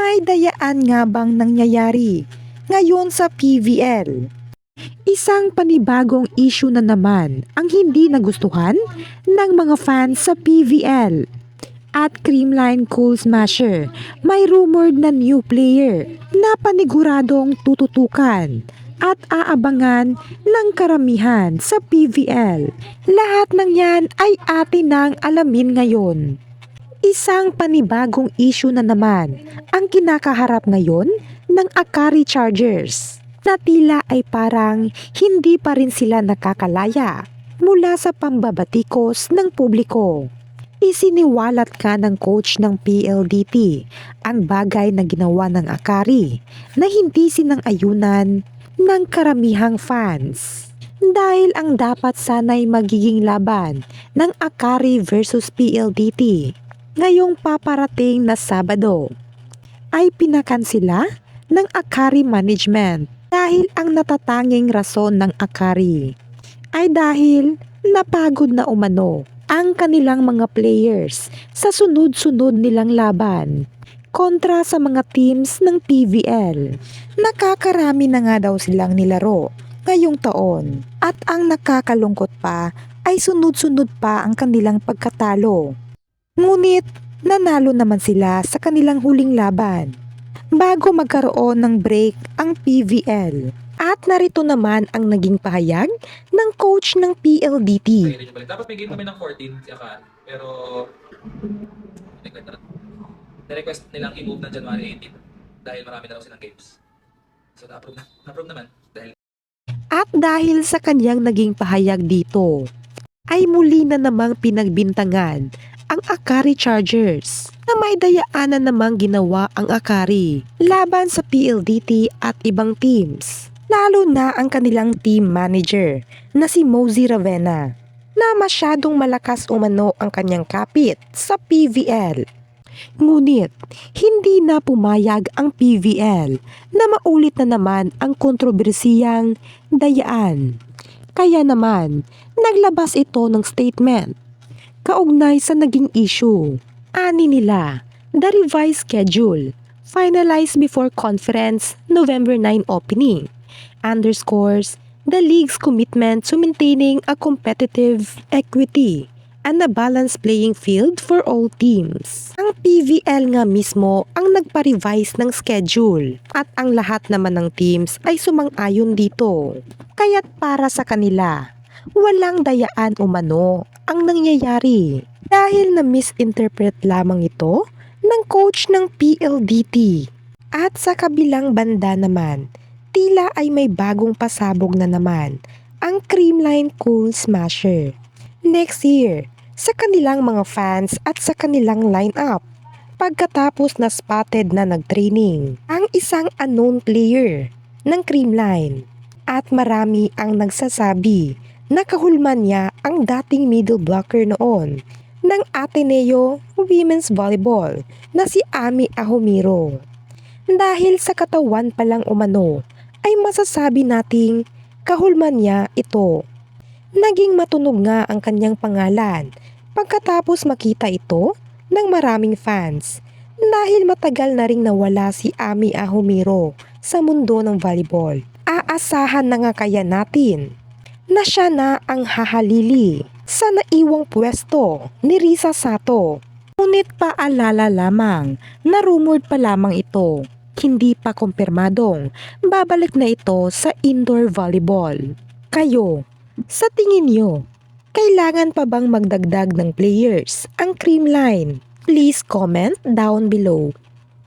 May dayaan nga bang nangyayari ngayon sa PVL? Isang panibagong issue na naman ang hindi nagustuhan ng mga fans sa PVL. At Creamline Cool Smasher, may rumored na new player na paniguradong tututukan at aabangan ng karamihan sa PVL. Lahat ng yan ay atin nang alamin ngayon. Isang panibagong issue na naman ang kinakaharap ngayon ng Akari Chargers na tila ay parang hindi pa rin sila nakakalaya mula sa pambabatikos ng publiko. Isiniwalat ka ng coach ng PLDT ang bagay na ginawa ng Akari na hindi sinang-ayunan ng karamihang fans. Dahil ang dapat sana'y magiging laban ng Akari versus PLDT ngayong paparating na Sabado ay pinakansela ng Akari Management dahil ang natatanging rason ng Akari ay dahil napagod na umano ang kanilang mga players sa sunod-sunod nilang laban kontra sa mga teams ng PVL. Nakakarami na nga daw silang nilaro ngayong taon at ang nakakalungkot pa ay sunod-sunod pa ang kanilang pagkatalo. Ngunit nanalo naman sila sa kanilang huling laban bago magkaroon ng break ang PVL. At narito naman ang naging pahayag ng coach ng PLDT. Dapat may game kami ng 14 si Akari, pero na-request nilang i-move ng January 18 dahil marami na raw silang games. So na-approve naman dahil. At dahil sa kanyang naging pahayag dito, ay muli na namang pinagbintangan ang Akari Chargers na may dayaanan namang ginawa ang Akari laban sa PLDT at ibang teams. Lalo na ang kanilang team manager na si Mosey Ravena na masyadong malakas umano ang kanyang kapit sa PVL. Ngunit hindi na pumayag ang PVL na maulit na naman ang kontrobersiyang dayaan. Kaya naman naglabas ito ng statement kaugnay sa naging issue. Ani nila, the revised schedule finalized before conference November 9 opening underscores the league's commitment to maintaining a competitive equity and a balanced playing field for all teams. Ang PVL nga mismo ang nagpa-revise ng schedule at ang lahat naman ng teams ay sumang-ayon dito. Kaya't para sa kanila, walang dayaan umano ang nangyayari dahil na misinterpret lamang ito ng coach ng PLDT. At sa kabilang banda naman, tila ay may bagong pasabog na naman ang Creamline Cool Smasher next year sa kanilang mga fans at sa kanilang lineup. Pagkatapos na spotted na nag-training ang isang unknown player ng Creamline at marami ang nagsasabi na kahulman niya ang dating middle blocker noon ng Ateneo Women's Volleyball na si Ami Ahumiro. Dahil sa katawan pa lang umano ay masasabi nating kahulman niya ito. Naging matunog nga ang kanyang pangalan pagkatapos makita ito ng maraming fans dahil matagal na ring nawala si Ami Ahumiro sa mundo ng volleyball. Aasahan na nga kaya natin na siya na ang hahalili sa naiwang pwesto ni Risa Sato. Ngunit paalala lamang na rumored pa lamang ito. Hindi pa kumpirmadong babalik na ito sa indoor volleyball. Kayo, sa tingin niyo, kailangan pa bang magdagdag ng players ang Creamline? Please comment down below.